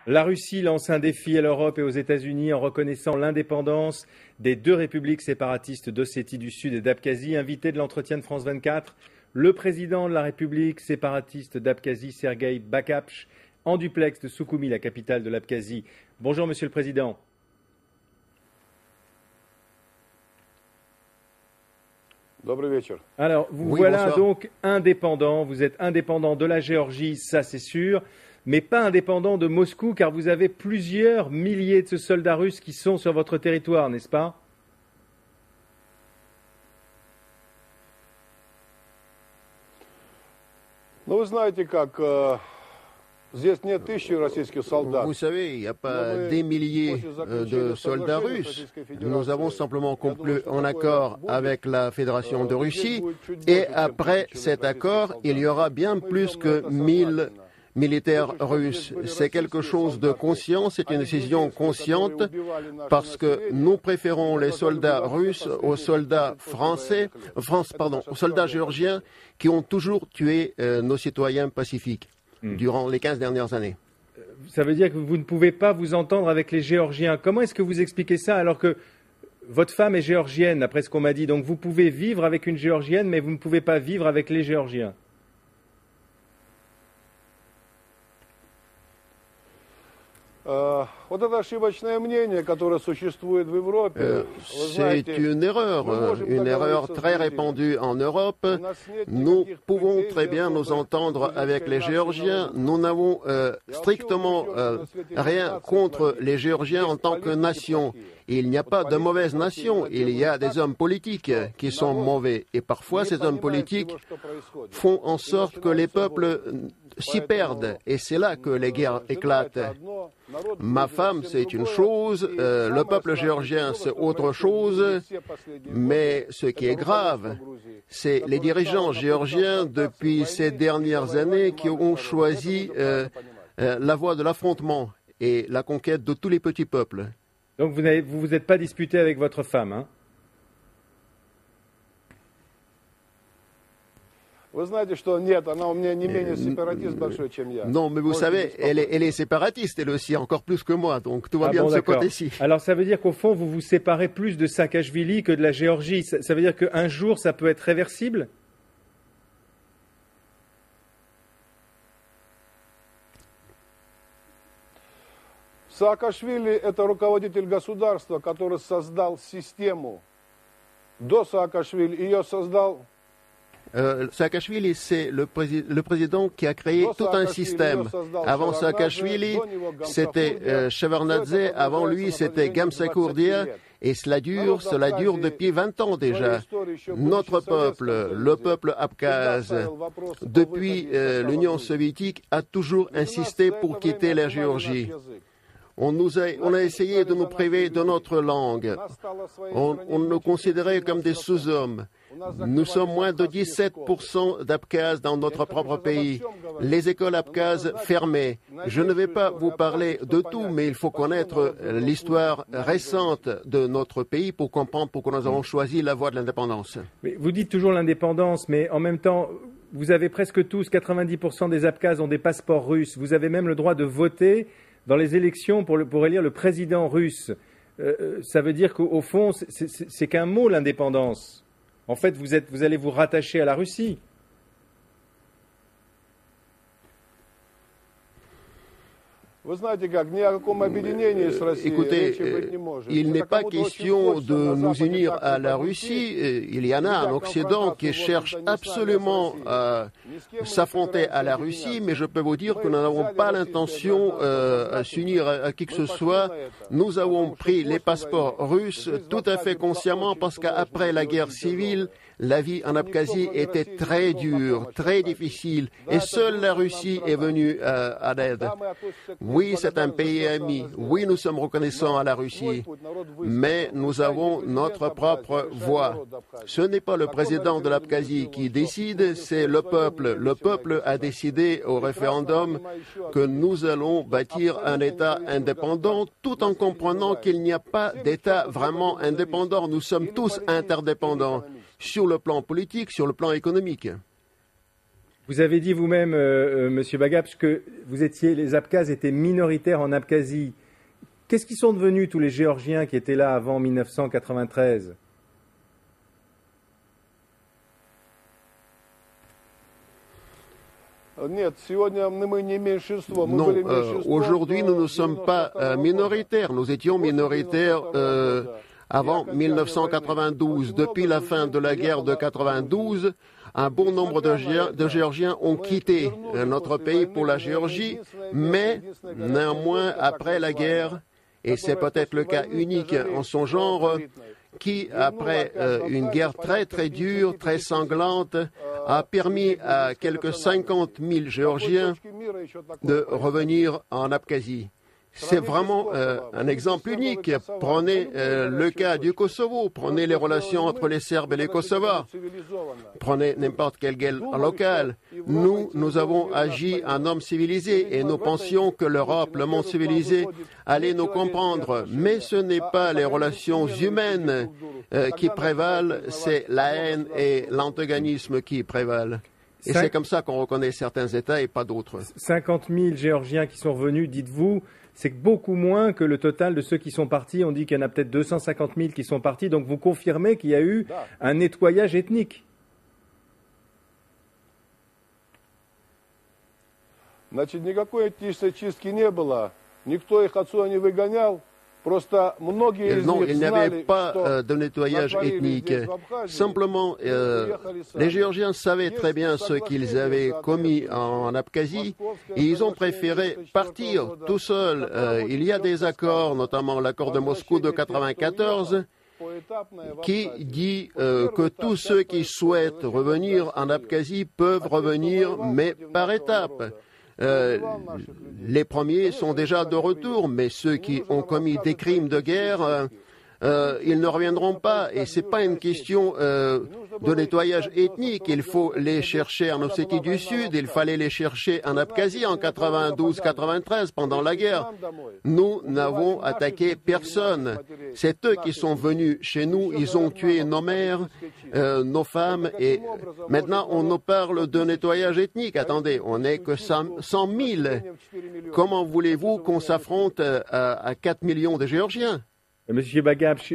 La Russie lance un défi à l'Europe et aux États-Unis en reconnaissant l'indépendance des deux républiques séparatistes d'Ossétie du Sud et d'Abkhazie. Invité de l'entretien de France 24, le président de la République séparatiste d'Abkhazie, Sergueï Bakapch, en duplex de Soukoumi, la capitale de l'Abkhazie. Bonjour Monsieur le Président. Alors, voilà bonsoir. Donc indépendant, vous êtes indépendant de la Géorgie, ça c'est sûr, mais pas indépendant de Moscou, car vous avez plusieurs milliers de soldats russes qui sont sur votre territoire, n'est-ce pas? Vous savez, il n'y a pas des milliers de soldats russes. Nous avons simplement conclu un accord avec la Fédération de Russie et après cet accord, il y aura bien plus que 1000 militaires russes. C'est quelque chose de conscient, c'est une décision consciente parce que nous préférons les soldats russes aux soldats aux soldats géorgiens qui ont toujours tué nos citoyens pacifiques durant les 15 dernières années. Ça veut dire que vous ne pouvez pas vous entendre avec les Géorgiens. Comment est-ce que vous expliquez ça alors que votre femme est géorgienne, après ce qu'on m'a dit? Donc vous pouvez vivre avec une Géorgienne, mais vous ne pouvez pas vivre avec les Géorgiens. C'est une erreur très répandue en Europe. Nous pouvons très bien nous entendre avec les Géorgiens. Nous n'avons strictement rien contre les Géorgiens en tant que nation. Il n'y a pas de mauvaise nation, il y a des hommes politiques qui sont mauvais. Et parfois, ces hommes politiques font en sorte que les peuples s'y perdent. Et c'est là que les guerres éclatent. Ma femme, c'est une chose, le peuple géorgien, c'est autre chose, mais ce qui est grave, c'est les dirigeants géorgiens depuis ces dernières années qui ont choisi la voie de l'affrontement et la conquête de tous les petits peuples. Donc vous vous êtes pas disputé avec votre femme, hein? Non, mais vous savez, elle est séparatiste, elle aussi, encore plus que moi, donc tout va bien de ce côté-ci. Alors ça veut dire qu'au fond, vous vous séparez plus de Saakachvili que de la Géorgie. Ça veut dire qu'un jour, ça peut être réversible? Saakashvili – это руководитель государства, который создал систему. До Saakashvili, ее создал... Saakashvili, c'est le président qui a créé tout un système. Avant Saakashvili, c'était Shevardnadze, avant lui, c'était Gamsakhurdia, et cela dure depuis 20 ans déjà. Notre peuple, le peuple abkhaze, depuis l'Union soviétique, a toujours insisté pour quitter la Géorgie. On a essayé de nous priver de notre langue. On nous considérait comme des sous-hommes. Nous sommes moins de 17% d'Abkhazes dans notre propre pays. Les écoles abkhazes fermées. Je ne vais pas vous parler de tout, mais il faut connaître l'histoire récente de notre pays pour comprendre pourquoi nous avons choisi la voie de l'indépendance. Vous dites toujours l'indépendance, mais en même temps, vous avez presque tous, 90% des Abkhazes ont des passeports russes. Vous avez même le droit de voter dans les élections pour élire le président russe. Ça veut dire qu'au fond, c'est qu'un mot, l'indépendance. En fait, vous allez vous rattacher à la Russie. Écoutez, il n'est pas question de nous unir à la Russie. Il y en a en Occident qui cherchent absolument à s'affronter à la Russie, mais je peux vous dire que nous n'avons pas l'intention à s'unir à qui que ce soit. Nous avons pris les passeports russes tout à fait consciemment parce qu'après la guerre civile, la vie en Abkhazie était très dure, très difficile, et seule la Russie est venue à l'aide. Oui, c'est un pays ami. Oui, nous sommes reconnaissants à la Russie, mais nous avons notre propre voie. Ce n'est pas le président de l'Abkhazie qui décide, c'est le peuple. Le peuple a décidé au référendum que nous allons bâtir un État indépendant, tout en comprenant qu'il n'y a pas d'État vraiment indépendant. Nous sommes tous interdépendants sur le plan politique, sur le plan économique. Vous avez dit vous-même, Monsieur Bagapsh, que les Abkhazes étaient minoritaires en Abkhazie. Qu'est-ce qu'ils sont devenus tous les Géorgiens qui étaient là avant 1993? Non, aujourd'hui nous ne sommes pas minoritaires. Nous étions minoritaires avant 1992. Depuis la fin de la guerre de 92, un bon nombre de Géorgiens ont quitté notre pays pour la Géorgie, mais néanmoins, après la guerre, et c'est peut-être le cas unique en son genre, qui, après une guerre très très dure, très sanglante, a permis à quelques 50 000 Géorgiens de revenir en Abkhazie. C'est vraiment un exemple unique. Prenez le cas du Kosovo, prenez les relations entre les Serbes et les Kosovars, prenez n'importe quelle guerre locale. Nous avons agi en hommes civilisés et nous pensions que l'Europe, le monde civilisé, allait nous comprendre. Mais ce n'est pas les relations humaines qui prévalent, c'est la haine et l'antagonisme qui prévalent. Et c'est comme ça qu'on reconnaît certains États et pas d'autres. 50 000 Géorgiens qui sont revenus, dites-vous, c'est beaucoup moins que le total de ceux qui sont partis. On dit qu'il y en a peut-être 250 000 qui sont partis. Donc vous confirmez qu'il y a eu un nettoyage ethnique. Значит, никакой этнической чистки не было. Никто их отсюда не выгонял. Non, il n'y avait pas de nettoyage ethnique. Simplement, les Géorgiens savaient très bien ce qu'ils avaient commis en Abkhazie et ils ont préféré partir tout seuls. Il y a des accords, notamment l'accord de Moscou de 1994, qui dit que tous ceux qui souhaitent revenir en Abkhazie peuvent revenir, mais par étapes. Les premiers sont déjà de retour, mais ceux qui ont commis des crimes de guerre, ils ne reviendront pas. Et ce n'est pas une question de nettoyage ethnique. Il faut les chercher en Ossétie du Sud, il fallait les chercher en Abkhazie en 92-93 pendant la guerre. Nous n'avons attaqué personne. C'est eux qui sont venus chez nous, ils ont tué nos mères, nos femmes, et maintenant on nous parle de nettoyage ethnique. Attendez, on n'est que 100 000. Comment voulez-vous qu'on s'affronte à 4 millions de Géorgiens? Monsieur Bagapsh,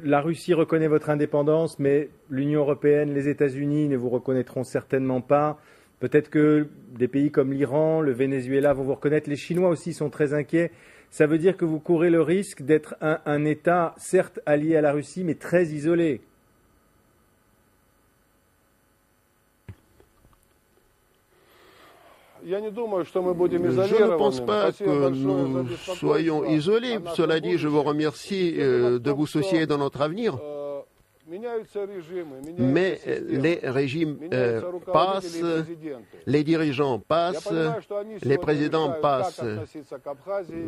la Russie reconnaît votre indépendance, mais l'Union européenne, les États-Unis ne vous reconnaîtront certainement pas. Peut-être que des pays comme l'Iran, le Venezuela vont vous reconnaître. Les Chinois aussi sont très inquiets. Ça veut dire que vous courez le risque d'être un État, certes allié à la Russie, mais très isolé. Je ne pense pas que nous soyons isolés. Cela dit, je vous remercie de vous soucier de notre avenir. Mais les régimes passent, les dirigeants passent, les présidents passent.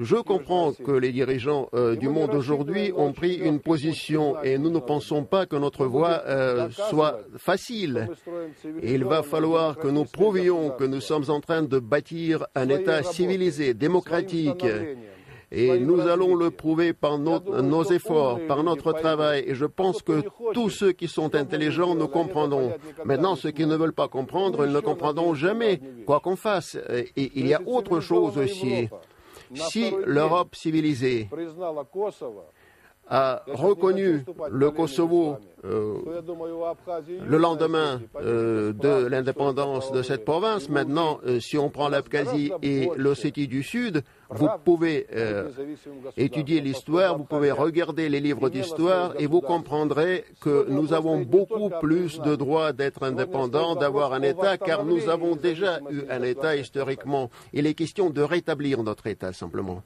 Je comprends que les dirigeants du monde aujourd'hui ont pris une position et nous ne pensons pas que notre voie soit facile. Il va falloir que nous prouvions que nous sommes en train de bâtir un État civilisé, démocratique. Et nous allons le prouver par nos efforts, par notre travail. Et je pense que tous ceux qui sont intelligents nous comprendront. Maintenant, ceux qui ne veulent pas comprendre, ils ne comprendront jamais, quoi qu'on fasse. Et il y a autre chose aussi. Si l'Europe civilisée a reconnu le Kosovo le lendemain de l'indépendance de cette province. Maintenant, si on prend l'Abkhazie et l'Ossétie du Sud, vous pouvez étudier l'histoire, vous pouvez regarder les livres d'histoire et vous comprendrez que nous avons beaucoup plus de droits d'être indépendants, d'avoir un État, car nous avons déjà eu un État historiquement. Il est question de rétablir notre État, simplement.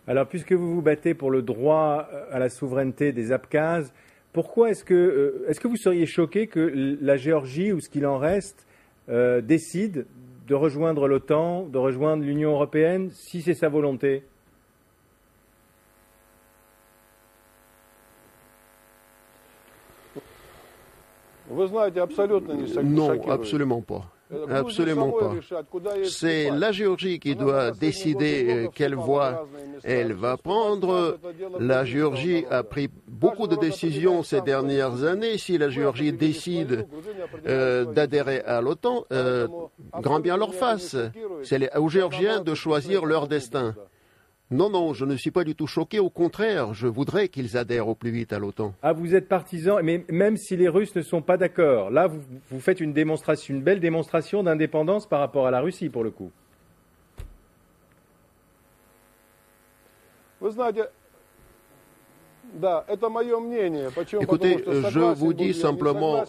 Alors, puisque vous vous battez pour le droit à la souveraineté des Abkhazes, pourquoi est-ce que vous seriez choqué que la Géorgie, ou ce qu'il en reste, décide de rejoindre l'OTAN, de rejoindre l'Union européenne, si c'est sa volonté? Non, absolument pas. Absolument pas. C'est la Géorgie qui doit décider quelle voie elle va prendre. La Géorgie a pris beaucoup de décisions ces dernières années. Si la Géorgie décide d'adhérer à l'OTAN, grand bien leur fasse. C'est aux Géorgiens de choisir leur destin. Non, je ne suis pas du tout choqué. Au contraire, je voudrais qu'ils adhèrent au plus vite à l'OTAN. Ah, vous êtes partisan, mais même si les Russes ne sont pas d'accord, là, vous faites une démonstration, une belle démonstration d'indépendance par rapport à la Russie, pour le coup. Écoutez, je vous dis simplement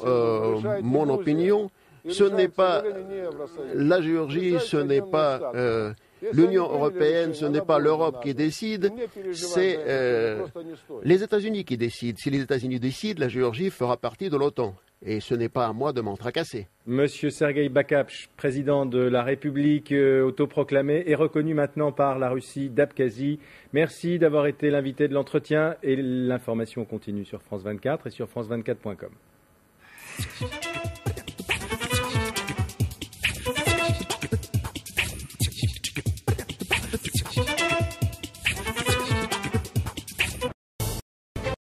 mon opinion. Ce n'est pas la Géorgie, ce n'est pas l'Union européenne, ce n'est pas l'Europe qui décide, c'est les États-Unis qui décident. Si les États-Unis décident, la Géorgie fera partie de l'OTAN. Et ce n'est pas à moi de m'en tracasser. Monsieur Sergueï Bakapch, président de la République autoproclamée, est reconnu maintenant par la Russie d'Abkhazie. Merci d'avoir été l'invité de l'entretien et l'information continue sur France 24 et sur france24.com.